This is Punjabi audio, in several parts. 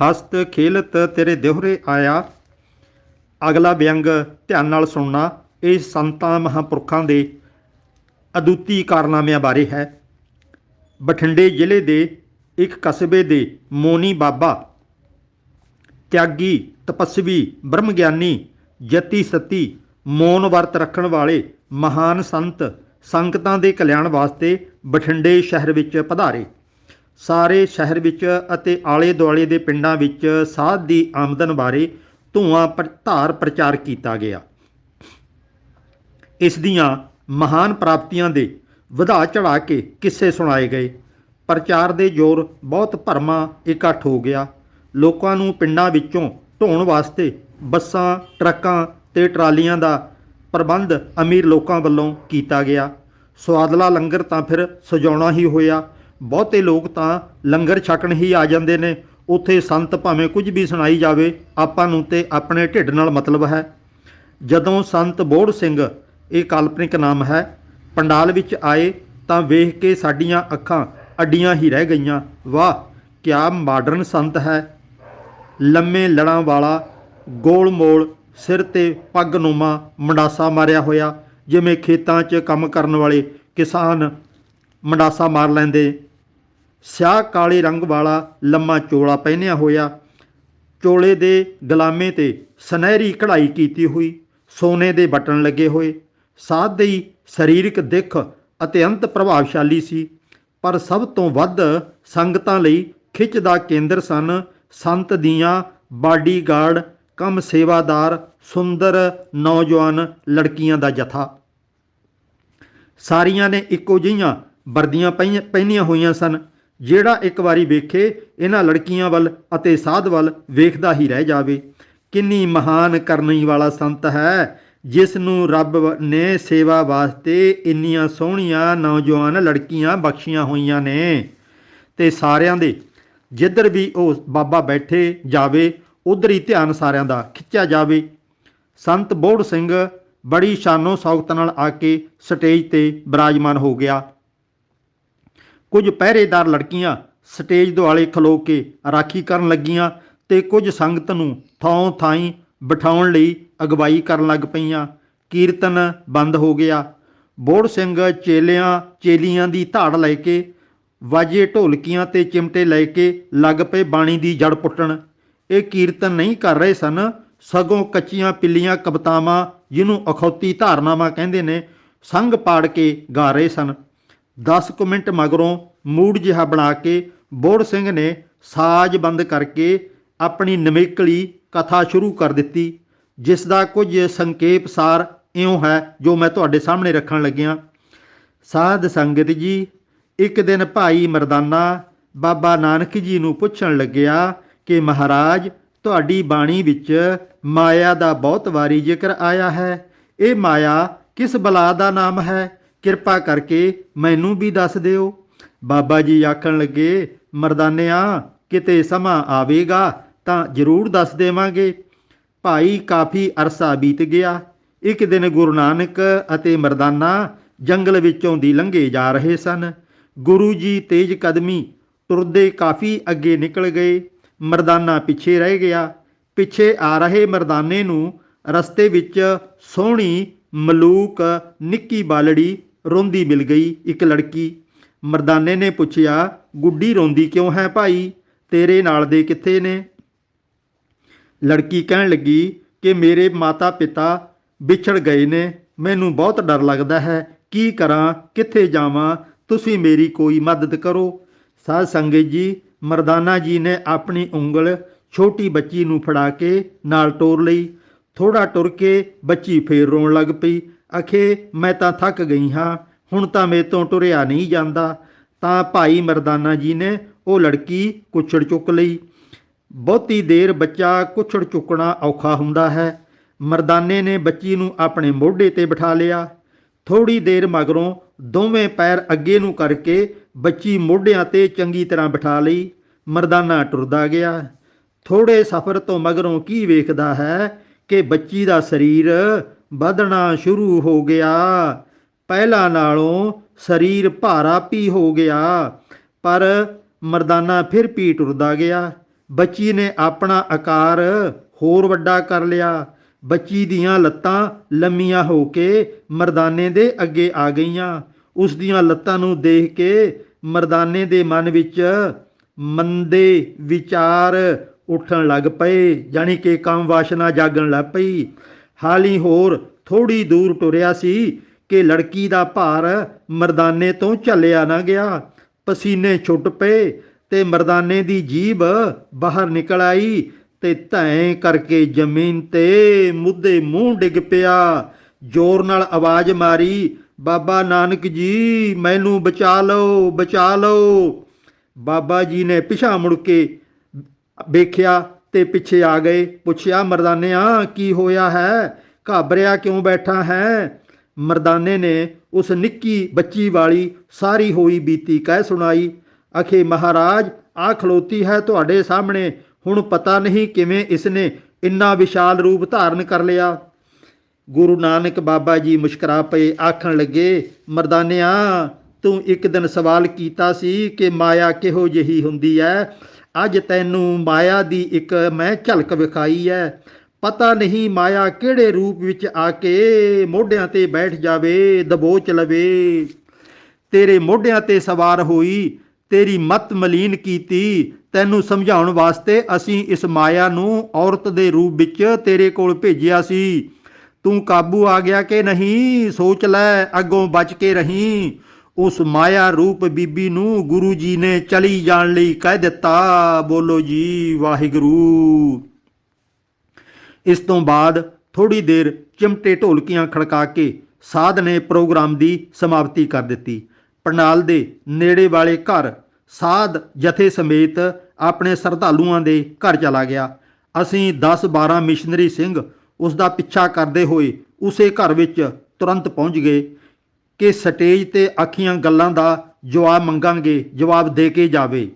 ਹਸਤ ਖੇਲਤ ਤੇਰੇ ਦਿਹੁਰੇ ਆਇਆ। ਅਗਲਾ ਵਿਅੰਗ ਧਿਆਨ ਨਾਲ ਸੁਣਨਾ। ਇਹ ਸੰਤਾਂ ਮਹਾਂਪੁਰਖਾਂ ਦੇ ਅਦੁੱਤੀ ਕਾਰਨਾਮਿਆਂ ਬਾਰੇ ਹੈ। ਬਠਿੰਡੇ ਜ਼ਿਲ੍ਹੇ ਦੇ ਇੱਕ ਕਸਬੇ ਦੇ ਮੋਨੀ ਬਾਬਾ, ਤਿਆਗੀ, ਤਪਸਵੀ, ਬ੍ਰਹਮ ਗਿਆਨੀ, ਜਤੀ ਸਤੀ, ਮੌਨ ਵਰਤ ਰੱਖਣ ਵਾਲੇ ਮਹਾਨ ਸੰਤ ਸੰਗਤਾਂ ਦੇ ਕਲਿਆਣ ਵਾਸਤੇ ਬਠਿੰਡੇ ਸ਼ਹਿਰ ਵਿੱਚ ਪਧਾਰੇ। ਸਾਰੇ ਸ਼ਹਿਰ ਵਿੱਚ ਅਤੇ ਆਲੇ ਦੁਆਲੇ ਦੇ ਪਿੰਡਾਂ ਵਿੱਚ ਸਾਧ ਦੀ ਆਮਦਨ ਬਾਰੇ ਧਾਰ ਪ੍ਰਚਾਰ ਕੀਤਾ ਗਿਆ। ਇਸ ਦੀਆਂ ਮਹਾਨ ਪ੍ਰਾਪਤੀਆਂ ਦੇ ਵਧਾ ਚੜ੍ਹਾ ਕੇ ਕਿੱਸੇ ਸੁਣਾਏ ਗਏ। ਪ੍ਰਚਾਰ ਦੇ ਜ਼ੋਰ ਬਹੁਤ ਭਰਮਾ ਇਕੱਠ ਹੋ ਗਿਆ। ਲੋਕਾਂ ਨੂੰ ਪਿੰਡਾਂ ਵਿੱਚੋਂ ਢੋਣ ਵਾਸਤੇ ਬੱਸਾਂ, ਟਰੱਕਾਂ ਤੇ ਟਰਾਲੀਆਂ ਦਾ ਪ੍ਰਬੰਧ ਅਮੀਰ ਲੋਕਾਂ ਵੱਲੋਂ ਕੀਤਾ ਗਿਆ। ਸੁਆਦਲਾ ਲੰਗਰ ਤਾਂ ਫਿਰ ਸਜਾਉਣਾ ਹੀ ਹੋਇਆ। ਬਹੁਤੇ ਲੋਕ ਤਾਂ ਲੰਗਰ ਛਕਣ ਹੀ ਆ ਜਾਂਦੇ ਨੇ। ਉੱਥੇ ਸੰਤ ਭਾਵੇਂ ਕੁਝ ਵੀ ਸੁਣਾਈ ਜਾਵੇ, ਆਪਾਂ ਨੂੰ ਤੇ ਆਪਣੇ ਢਿੱਡ ਨਾਲ ਮਤਲਬ ਹੈ। ਜਦੋਂ ਸੰਤ ਬੋੜ ਸਿੰਘ, ਇਹ ਕਾਲਪਨਿਕ ਨਾਮ ਹੈ, ਪੰਡਾਲ ਵਿੱਚ ਆਏ ਤਾਂ ਵੇਖ ਕੇ ਸਾਡੀਆਂ ਅੱਖਾਂ ਅੱਡੀਆਂ ਹੀ ਰਹਿ ਗਈਆਂ। ਵਾਹ, ਕਿਆ ਮਾਡਰਨ ਸੰਤ ਹੈ। ਲੰਮੇ ਲੜਾਂ ਵਾਲਾ, ਗੋਲ ਮੋਲ, ਸਿਰ 'ਤੇ ਪੱਗਨੁਮਾ ਮੰਡਾਸਾ ਮਾਰਿਆ ਹੋਇਆ, ਜਿਵੇਂ ਖੇਤਾਂ 'ਚ ਕੰਮ ਕਰਨ ਵਾਲੇ ਕਿਸਾਨ ਮੰਡਾਸਾ ਮਾਰ ਲੈਂਦੇ। ਸਿਆਹ ਕਾਲੇ ਰੰਗ ਵਾਲਾ ਲੰਮਾ ਚੋਲਾ ਪਹਿਨਿਆ ਹੋਇਆ, ਚੋਲੇ ਦੇ ਗਲਾਮੇ 'ਤੇ ਸੁਨਹਿਰੀ ਕਢਾਈ ਕੀਤੀ ਹੋਈ, ਸੋਨੇ ਦੇ ਬਟਨ ਲੱਗੇ ਹੋਏ। ਸਾਧ ਦੀ ਸਰੀਰਕ ਦਿੱਖ ਅਤਿਅੰਤ ਪ੍ਰਭਾਵਸ਼ਾਲੀ ਸੀ, ਪਰ ਸਭ ਤੋਂ ਵੱਧ ਸੰਗਤਾਂ ਲਈ ਖਿੱਚ ਦਾ ਕੇਂਦਰ ਸਨ ਸੰਤ ਦੀਆਂ ਬਾਡੀਗਾਰਡ ਕਮ ਸੇਵਾਦਾਰ ਸੁੰਦਰ ਨੌਜਵਾਨ ਲੜਕੀਆਂ ਦਾ ਜਥਾ। ਸਾਰੀਆਂ ਨੇ ਇੱਕੋ ਜਿਹੀਆਂ ਵਰਦੀਆਂ ਪਹਿਨੀਆਂ ਹੋਈਆਂ ਸਨ। ਜਿਹੜਾ ਇੱਕ ਵਾਰੀ ਵੇਖੇ ਇਹਨਾਂ ਲੜਕੀਆਂ ਵੱਲ ਅਤੇ ਸਾਧ ਵੱਲ ਵੇਖਦਾ ਹੀ ਰਹਿ ਜਾਵੇ। ਕਿੰਨੀ ਮਹਾਨ ਕਰਨੀ ਵਾਲਾ ਸੰਤ ਹੈ, ਜਿਸ ਨੂੰ ਰੱਬ ਨੇ ਸੇਵਾ ਵਾਸਤੇ ਇੰਨੀਆਂ ਸੋਹਣੀਆਂ ਨੌਜਵਾਨ ਲੜਕੀਆਂ ਬਖਸ਼ੀਆਂ ਹੋਈਆਂ ਨੇ। ਤੇ ਸਾਰਿਆਂ ਦੇ ਜਿੱਧਰ ਵੀ ਉਹ ਬਾਬਾ ਬੈਠੇ ਜਾਵੇ, ਉਧਰ ਹੀ ਧਿਆਨ ਸਾਰਿਆਂ ਦਾ ਖਿੱਚਿਆ ਜਾਵੇ। ਸੰਤ ਬੋੜ ਸਿੰਘ ਬੜੀ ਸ਼ਾਨੋ ਸ਼ੌਕਤ ਨਾਲ ਆ ਕੇ ਸਟੇਜ 'ਤੇ ਬਿਰਾਜਮਾਨ ਹੋ ਗਿਆ। ਕੁਝ ਪਹਿਰੇਦਾਰ ਲੜਕੀਆਂ ਸਟੇਜ ਦੁਆਲੇ ਖਲੋ ਕੇ ਰਾਖੀ ਕਰਨ ਲੱਗੀਆਂ ਤੇ ਕੁਝ ਸੰਗਤ ਨੂੰ ਥਾਂ ਥਾਈਂ ਬਿਠਾਉਣ ਲਈ ਅਗਵਾਈ ਕਰਨ ਲੱਗ ਪਈਆਂ। ਕੀਰਤਨ ਬੰਦ ਹੋ ਗਿਆ। ਬੋੜ ਸਿੰਘ ਚੇਲੀਆਂ ਦੀ ਧਾੜ ਲੈ ਕੇ, ਵਾਜੇ ਢੋਲਕੀਆਂ ਤੇ ਚਿਮਟੇ ਲੈ ਕੇ ਲੱਗ ਪਏ ਬਾਣੀ ਦੀ ਜੜ ਪੁੱਟਣ। ਇਹ ਕੀਰਤਨ ਨਹੀਂ ਕਰ ਰਹੇ ਸਨ, ਸਗੋਂ ਕੱਚੀਆਂ ਪਿੱਲੀਆਂ ਕਵਿਤਾਵਾਂ, ਜਿਹਨੂੰ ਅਖੌਤੀ ਧਾਰਨਾਵਾਂ ਕਹਿੰਦੇ ਨੇ, ਸੰਗ ਪਾੜ ਕੇ ਗਾ ਰਹੇ ਸਨ। 10 ਕੁ ਮਿੰਟ ਮਗਰੋਂ ਮੂਡ ਜਿਹਾ ਬਣਾ ਕੇ ਬੋੜ ਸਿੰਘ ਨੇ ਸਾਜ਼ ਬੰਦ ਕਰਕੇ ਆਪਣੀ ਨਿਵੇਕਲੀ ਕਥਾ ਸ਼ੁਰੂ ਕਰ ਦਿੱਤੀ, ਜਿਸ ਦਾ ਕੁਝ ਸੰਖੇਪ ਸਾਰ ਇਉਂ ਹੈ ਜੋ ਮੈਂ ਤੁਹਾਡੇ ਸਾਹਮਣੇ ਰੱਖਣ ਲੱਗਿਆ। ਸਾਧ ਸੰਗਤ ਜੀ, ਇੱਕ ਦਿਨ ਭਾਈ ਮਰਦਾਨਾ ਬਾਬਾ ਨਾਨਕ ਜੀ ਨੂੰ ਪੁੱਛਣ ਲੱਗਿਆ ਕਿ ਮਹਾਰਾਜ, ਤੁਹਾਡੀ ਬਾਣੀ ਵਿੱਚ ਮਾਇਆ ਦਾ ਬਹੁਤ ਵਾਰੀ ਜ਼ਿਕਰ ਆਇਆ ਹੈ। ਇਹ ਮਾਇਆ ਕਿਸ ਬਲਾ ਦਾ ਨਾਮ ਹੈ? ਕਿਰਪਾ ਕਰਕੇ ਮੈਨੂੰ ਵੀ ਦੱਸ ਦਿਓ। ਬਾਬਾ ਜੀ ਆਖਣ ਲੱਗੇ, ਮਰਦਾਨਿਆ, ਕਿਤੇ ਸਮਾਂ ਆਵੇਗਾ ਤਾਂ ਜ਼ਰੂਰ ਦੱਸ ਦੇਵਾਂਗੇ। ਭਾਈ ਕਾਫੀ ਅਰਸਾ ਬੀਤ ਗਿਆ। ਇੱਕ ਦਿਨ ਗੁਰੂ ਨਾਨਕ ਅਤੇ ਮਰਦਾਨਾ ਜੰਗਲ ਵਿੱਚੋਂ ਦੀ ਲੰਘੇ ਜਾ ਰਹੇ ਸਨ। ਗੁਰੂ ਜੀ ਤੇਜ਼ ਕਦਮੀ ਤੁਰਦੇ ਕਾਫੀ ਅੱਗੇ ਨਿਕਲ ਗਏ। ਮਰਦਾਨਾ ਪਿੱਛੇ ਰਹਿ ਗਿਆ। ਪਿੱਛੇ ਆ ਰਹੇ ਮਰਦਾਨੇ ਨੂੰ ਰਸਤੇ ਵਿੱਚ ਸੋਹਣੀ ਮਲੂਕ ਨਿੱਕੀ ਬਾਲੜੀ ਰੋਂਦੀ ਮਿਲ ਗਈ, ਇੱਕ ਲੜਕੀ। ਮਰਦਾਨੇ ਨੇ ਪੁੱਛਿਆ, ਗੁੱਡੀ ਰੋਂਦੀ ਕਿਉਂ ਹੈ ਭਾਈ? ਤੇਰੇ ਨਾਲ ਦੇ ਕਿੱਥੇ ਨੇ? ਲੜਕੀ ਕਹਿਣ ਲੱਗੀ ਕਿ ਮੇਰੇ ਮਾਤਾ ਪਿਤਾ ਵਿਛੜ ਗਏ ਨੇ। ਮੈਨੂੰ ਬਹੁਤ ਡਰ ਲੱਗਦਾ ਹੈ। ਕੀ ਕਰਾਂ, ਕਿੱਥੇ ਜਾਵਾਂ? ਤੁਸੀਂ ਮੇਰੀ ਕੋਈ ਮਦਦ ਕਰੋ। ਸਾਧ ਸੰਗਤ ਜੀ, ਮਰਦਾਨਾ ਜੀ ਨੇ ਆਪਣੀ ਉਂਗਲ ਛੋਟੀ ਬੱਚੀ ਨੂੰ ਫੜਾ ਕੇ ਨਾਲ ਟੋਰ ਲਈ। ਥੋੜਾ ਟੁਰ ਕੇ ਬੱਚੀ ਫੇਰ ਰੋਣ ਲੱਗ ਪਈ। ਆਖੇ, ਮੈਂ ਤਾਂ ਥੱਕ ਗਈ ਹਾਂ, ਹੁਣ ਤਾਂ ਮੇਰੇ ਤੋਂ ਟੁਰਿਆ ਨਹੀਂ ਜਾਂਦਾ। ਤਾਂ ਭਾਈ ਮਰਦਾਨਾ ਜੀ ਨੇ ਉਹ ਲੜਕੀ ਕੁੱਛੜ ਚੁੱਕ ਲਈ। ਬਹੁਤੀ ਦੇਰ ਬੱਚਾ ਕੁੱਛੜ ਚੁੱਕਣਾ ਔਖਾ ਹੁੰਦਾ ਹੈ। ਮਰਦਾਨੇ ਨੇ ਬੱਚੀ ਨੂੰ ਆਪਣੇ ਮੋਢੇ 'ਤੇ ਬਿਠਾ ਲਿਆ। ਥੋੜ੍ਹੀ ਦੇਰ ਮਗਰੋਂ ਦੋਵੇਂ ਪੈਰ ਅੱਗੇ ਨੂੰ ਕਰਕੇ ਬੱਚੀ ਮੋਢਿਆਂ 'ਤੇ ਚੰਗੀ ਤਰ੍ਹਾਂ ਬਿਠਾ ਲਈ। ਮਰਦਾਨਾ ਟੁਰਦਾ ਗਿਆ। ਥੋੜ੍ਹੇ ਸਫ਼ਰ ਤੋਂ ਮਗਰੋਂ ਕੀ ਵੇਖਦਾ ਹੈ ਕਿ ਬੱਚੀ ਦਾ ਸਰੀਰ ਵਧਣਾ ਸ਼ੁਰੂ ਹੋ ਗਿਆ। ਪਹਿਲਾਂ ਨਾਲੋਂ ਸਰੀਰ ਭਾਰਾ ਵੀ ਹੋ ਗਿਆ, ਪਰ ਮਰਦਾਨਾ ਫਿਰ ਵੀ ਟੁਰਦਾ ਗਿਆ। ਬੱਚੀ ਨੇ ਆਪਣਾ ਆਕਾਰ ਹੋਰ ਵੱਡਾ ਕਰ ਲਿਆ। ਬੱਚੀ ਦੀਆਂ ਲੱਤਾਂ ਲੰਮੀਆਂ ਹੋ ਕੇ ਮਰਦਾਨੇ ਦੇ ਅੱਗੇ ਆ ਗਈਆਂ। ਉਸ ਦੀਆਂ ਲੱਤਾਂ ਨੂੰ ਦੇਖ ਕੇ ਮਰਦਾਨੇ ਦੇ ਮਨ ਵਿੱਚ ਮੰਦੇ ਵਿਚਾਰ ਉੱਠਣ ਲੱਗ ਪਏ, ਜਾਣੀ ਕਿ ਕਾਮ ਵਾਸ਼ਨਾ ਜਾਗਣ ਲੱਗ ਪਈ। ਹਾਲੀ ਹੋਰ ਥੋੜੀ ਦੂਰ ਟੁਰਿਆ ਸੀ ਕਿ ਲੜਕੀ ਦਾ ਭਾਰ ਮਰਦਾਨੇ ਤੋਂ ਝੱਲਿਆ ਨਾ ਗਿਆ। ਪਸੀਨੇ ਛੁੱਟ ਪਏ ਤੇ ਮਰਦਾਨੇ ਦੀ ਜੀਭ ਬਾਹਰ ਨਿਕਲ ਆਈ ਤੇ ਧੈਂ ਕਰਕੇ ਜ਼ਮੀਨ ਤੇ ਮੁੱਦੇ ਮੂੰਹ ਡਿੱਗ ਪਿਆ। ਜ਼ੋਰ ਨਾਲ ਆਵਾਜ਼ ਮਾਰੀ, ਬਾਬਾ ਨਾਨਕ ਜੀ, ਮੈਨੂੰ ਬਚਾ ਲਓ, ਬਚਾ ਲਓ। ਬਾਬਾ ਜੀ ਨੇ ਪਿਛਾਂਹ ਮੁੜ ਕੇ ਵੇਖਿਆ ਤੇ ਪਿੱਛੇ ਆ ਗਏ। ਪੁੱਛਿਆ, ਮਰਦਾਨਿਆ ਕੀ ਹੋਇਆ ਹੈ, ਘਾਬਰਿਆ ਕਿਉਂ ਬੈਠਾ ਹੈ? ਮਰਦਾਨੇ ਨੇ ਉਸ ਨਿੱਕੀ ਬੱਚੀ ਵਾਲੀ ਸਾਰੀ ਹੋਈ ਬੀਤੀ ਕਹਿ ਸੁਣਾਈ। ਆਖੇ, ਮਹਾਰਾਜ ਆ ਖਲੋਤੀ ਹੈ ਤੁਹਾਡੇ ਸਾਹਮਣੇ, ਹੁਣ ਪਤਾ ਨਹੀਂ ਕਿਵੇਂ ਇਸਨੇ ਇੰਨਾ ਵਿਸ਼ਾਲ ਰੂਪ ਧਾਰਨ ਕਰ ਲਿਆ। ਗੁਰੂ ਨਾਨਕ ਬਾਬਾ ਜੀ ਮੁਸਕਰਾ ਪਏ, ਆਖਣ ਲੱਗੇ, ਮਰਦਾਨਿਆ ਤੂੰ ਇੱਕ ਦਿਨ ਸਵਾਲ ਕੀਤਾ ਸੀ ਕਿ ਮਾਇਆ ਕਿਹੋ ਜਿਹੀ ਹੁੰਦੀ ਹੈ। ਅੱਜ ਤੈਨੂੰ ਮਾਇਆ ਦੀ ਇੱਕ ਮੈਂ ਝਲਕ ਵਿਖਾਈ ਹੈ। ਪਤਾ ਨਹੀਂ ਮਾਇਆ ਕਿਹੜੇ ਰੂਪ ਵਿੱਚ ਆ ਕੇ ਮੋਢਿਆਂ ਤੇ ਬੈਠ ਜਾਵੇ, ਦਬੋਚ ਲਵੇ। ਤੇਰੇ ਮੋਢਿਆਂ ਤੇ ਸਵਾਰ ਹੋਈ, ਤੇਰੀ ਮਤ ਮਲੀਨ ਕੀਤੀ। ਤੈਨੂੰ ਸਮਝਾਉਣ ਵਾਸਤੇ ਅਸੀਂ ਇਸ ਮਾਇਆ ਨੂੰ ਔਰਤ ਦੇ ਰੂਪ ਵਿੱਚ ਤੇਰੇ ਕੋਲ ਭੇਜਿਆ ਸੀ। ਤੂੰ ਕਾਬੂ ਆ ਗਿਆ ਕਿ ਨਹੀਂ, ਸੋਚ ਲੈ, ਅੱਗੋਂ ਬਚ ਕੇ ਰਹੀਂ। ਉਸ ਮਾਇਆ ਰੂਪ ਬੀਬੀ ਨੂੰ ਗੁਰੂ ਜੀ ਨੇ ਚਲੀ ਜਾਣ ਲਈ ਕਹਿ ਦਿੱਤਾ। ਬੋਲੋ ਜੀ ਵਾਹਿਗੁਰੂ। ਇਸ ਤੋਂ ਬਾਅਦ ਥੋੜੀ ਦੇਰ ਚਿਮਟੇ ਢੋਲਕੀਆਂ ਖੜਕਾ ਕੇ ਸਾਧ ਨੇ ਪ੍ਰੋਗਰਾਮ ਦੀ ਸਮਾਪਤੀ ਕਰ ਦਿੱਤੀ। ਪੰਡਾਲ ਦੇ ਨੇੜੇ ਵਾਲੇ ਘਰ ਸਾਧ ਜਥੇ ਸਮੇਤ ਆਪਣੇ ਸ਼ਰਧਾਲੂਆਂ ਦੇ ਘਰ ਚਲਾ ਗਿਆ। ਅਸੀਂ 10-12 ਮਿਸ਼ਨਰੀ ਸਿੰਘ ਉਸ ਦਾ ਪਿੱਛਾ ਕਰਦੇ ਹੋਏ ਉਸੇ ਘਰ ਵਿੱਚ ਤੁਰੰਤ ਪਹੁੰਚ ਗਏ ਕਿ ਸਟੇਜ ਤੇ ਆਖੀਆਂ ਗੱਲਾਂ ਦਾ ਜਵਾਬ ਮੰਗਾਂਗੇ, ਜਵਾਬ ਦੇ ਕੇ ਜਾਵੇ।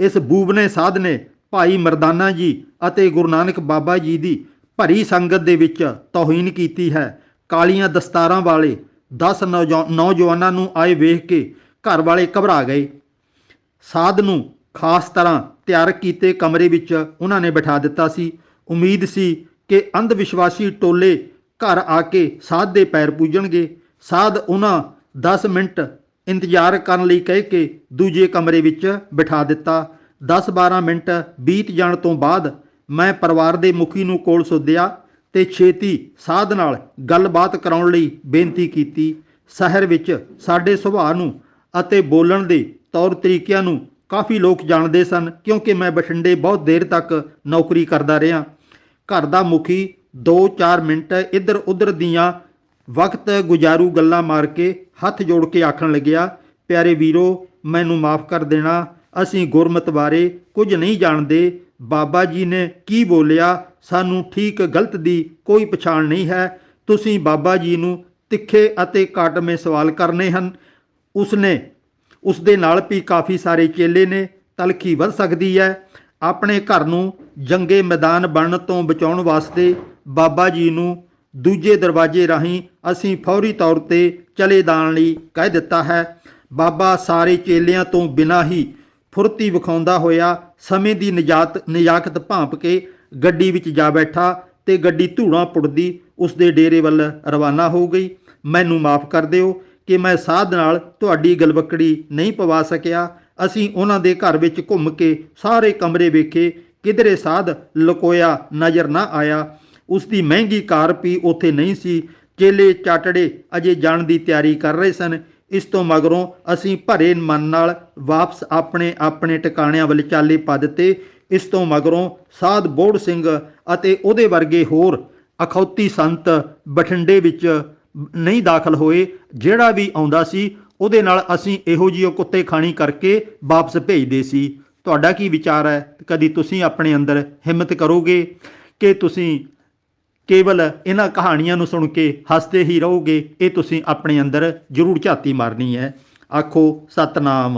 ਇਸ ਬੂਬਨੇ ਸਾਧ ਨੇ ਭਾਈ ਮਰਦਾਨਾ ਜੀ ਅਤੇ ਗੁਰੂ ਨਾਨਕ ਬਾਬਾ ਜੀ ਦੀ ਭਰੀ ਸੰਗਤ ਦੇ ਵਿੱਚ ਤੌਹੀਨ ਕੀਤੀ ਹੈ। ਕਾਲੀਆਂ ਦਸਤਾਰਾਂ ਵਾਲੇ 10 ਨੌਜਵਾਨਾਂ ਨੂੰ ਆਏ ਵੇਖ ਕੇ ਘਰ ਵਾਲੇ ਘਬਰਾ ਗਏ। ਸਾਧ ਨੂੰ ਖਾਸ ਤਰ੍ਹਾਂ ਤਿਆਰ ਕੀਤੇ ਕਮਰੇ ਵਿੱਚ ਉਹਨਾਂ ਨੇ ਬਿਠਾ ਦਿੱਤਾ ਸੀ। ਉਮੀਦ ਸੀ ਕਿ ਅੰਧ ਵਿਸ਼ਵਾਸੀ ਟੋਲੇ ਘਰ ਆ ਕੇ ਸਾਧ ਦੇ ਪੈਰ ਪੂਜਣਗੇ। ਸਾਧ ਉਹਨਾਂ 10 ਮਿੰਟ ਇੰਤਜ਼ਾਰ ਕਰਨ ਲਈ ਕਹਿ ਕੇ ਦੂਜੇ ਕਮਰੇ ਵਿੱਚ ਬਿਠਾ ਦਿੱਤਾ। 10-12 ਮਿੰਟ ਬੀਤ ਜਾਣ ਤੋਂ ਬਾਅਦ ਮੈਂ ਪਰਿਵਾਰ ਦੇ ਮੁਖੀ ਨੂੰ ਕੋਲ ਸੱਦਿਆ ਤੇ ਛੇਤੀ ਸਾਧ ਨਾਲ ਗੱਲਬਾਤ ਕਰਾਉਣ ਲਈ ਬੇਨਤੀ ਕੀਤੀ। ਸ਼ਹਿਰ ਵਿੱਚ ਸਾਡੇ ਸੁਭਾਅ ਨੂੰ ਅਤੇ ਬੋਲਣ ਦੇ ਤੌਰ ਤਰੀਕਿਆਂ ਨੂੰ ਕਾਫੀ ਲੋਕ ਜਾਣਦੇ ਸਨ, ਕਿਉਂਕਿ ਮੈਂ ਬਠਿੰਡੇ ਬਹੁਤ ਦੇਰ ਤੱਕ ਨੌਕਰੀ ਕਰਦਾ ਰਿਹਾ। ਘਰ ਦਾ ਮੁਖੀ 2-4 ਮਿੰਟ ਇੱਧਰ ਉੱਧਰ ਦੀਆਂ ਵਕਤ ਗੁਜ਼ਾਰੂ ਗੱਲਾਂ ਮਾਰ ਕੇ ਹੱਥ ਜੋੜ ਕੇ ਆਖਣ ਲੱਗਿਆ, ਪਿਆਰੇ ਵੀਰੋ, ਮੈਨੂੰ ਮਾਫ ਕਰ ਦੇਣਾ, ਅਸੀਂ ਗੁਰਮਤਿ ਬਾਰੇ ਕੁਝ ਨਹੀਂ ਜਾਣਦੇ। ਬਾਬਾ ਜੀ ਨੇ ਕੀ ਬੋਲਿਆ, ਸਾਨੂੰ ਠੀਕ ਗਲਤ ਦੀ ਕੋਈ ਪਛਾਣ ਨਹੀਂ ਹੈ। ਤੁਸੀਂ ਬਾਬਾ ਜੀ ਨੂੰ ਤਿੱਖੇ ਅਤੇ ਕਾਟਵੇਂ ਸਵਾਲ ਕਰਨੇ ਹਨ। ਉਸ ਦੇ ਨਾਲ ਵੀ ਕਾਫੀ ਸਾਰੇ ਚੇਲੇ ਨੇ, ਤਲਖੀ ਵੱਧ ਸਕਦੀ ਹੈ। ਆਪਣੇ ਘਰ ਨੂੰ ਜੰਗੇ ਮੈਦਾਨ ਬਣਨ ਤੋਂ ਬਚਾਉਣ ਵਾਸਤੇ ਬਾਬਾ ਜੀ ਨੂੰ ਦੂਜੇ ਦਰਵਾਜ਼ੇ ਰਾਹੀਂ ਅਸੀਂ ਫੌਰੀ ਤੌਰ ਤੇ ਚਲੇ ਜਾਣ ਲਈ ਕਹਿ ਦਿੱਤਾ ਹੈ। ਬਾਬਾ ਸਾਰੇ ਚੇਲਿਆਂ ਤੋਂ ਬਿਨਾਂ ਹੀ ਫੁਰਤੀ ਵਿਖਾਉਂਦਾ ਹੋਇਆ ਸਮੇਂ ਦੀ ਨਿਜਾਕਤ ਭਾਂਪ ਕੇ ਗੱਡੀ ਵਿੱਚ ਜਾ ਬੈਠਾ ਤੇ ਗੱਡੀ ਧੂੜਾਂ ਪੁੱਟਦੀ ਉਸ ਦੇ ਡੇਰੇ ਵੱਲ ਰਵਾਨਾ ਹੋ ਗਈ। ਮੈਨੂੰ ਮਾਫ ਕਰ ਦਿਓ ਕਿ ਮੈਂ ਸਾਧ ਨਾਲ ਤੁਹਾਡੀ ਗਲਵਕੜੀ ਨਹੀਂ ਪਵਾ ਸਕਿਆ। ਅਸੀਂ ਉਹਨਾਂ ਦੇ ਘਰ ਵਿੱਚ ਘੁੰਮ ਕੇ ਸਾਰੇ ਕਮਰੇ ਵੇਖੇ, ਕਿਧਰੇ ਸਾਧ ਲੁਕੋਇਆ ਨਜ਼ਰ ਨਾ ਆਇਆ। ਉਸ ਦੀ ਮਹਿੰਗੀ ਕਾਰ ਵੀ ਉੱਥੇ ਨਹੀਂ ਸੀ। ਚੇਲੇ ਚਾਟੜੇ ਅਜੇ ਜਾਣ ਦੀ ਤਿਆਰੀ ਕਰ ਰਹੇ ਸਨ। ਇਸ ਤੋਂ ਮਗਰੋਂ ਅਸੀਂ ਭਰੇ ਮਨ ਨਾਲ ਵਾਪਸ ਆਪਣੇ ਆਪਣੇ ਟਿਕਾਣਿਆਂ ਵੱਲ ਚਾਲੇ ਪਾ ਦਿੱਤੇ। ਇਸ ਤੋਂ ਮਗਰੋਂ ਸਾਧ ਬੋੜ ਸਿੰਘ ਅਤੇ ਉਹਦੇ ਵਰਗੇ ਹੋਰ ਅਖੌਤੀ ਸੰਤ ਬਠਿੰਡੇ ਵਿੱਚ ਨਹੀਂ ਦਾਖਲ ਹੋਏ। ਜਿਹੜਾ ਵੀ ਆਉਂਦਾ ਸੀ ਉਹਦੇ ਨਾਲ ਅਸੀਂ ਇਹੋ ਜਿਹੀ ਕੁੱਤੇ ਖਾਣੀ ਕਰਕੇ ਵਾਪਸ ਭੇਜਦੇ ਸੀ। ਤੁਹਾਡਾ ਕੀ ਵਿਚਾਰ ਹੈ? ਕਦੀ ਤੁਸੀਂ ਆਪਣੇ ਅੰਦਰ ਹਿੰਮਤ ਕਰੋਗੇ ਕਿ ਤੁਸੀਂ ਕੇਵਲ ਇਹਨਾਂ ਕਹਾਣੀਆਂ ਨੂੰ ਸੁਣ ਕੇ ਹੱਸਦੇ ਹੀ ਰਹੋਗੇ? ਇਹ ਤੁਸੀਂ ਆਪਣੇ ਅੰਦਰ ਜ਼ਰੂਰ ਝਾਤੀ ਮਾਰਨੀ ਹੈ। ਆਖੋ ਸਤਨਾਮ।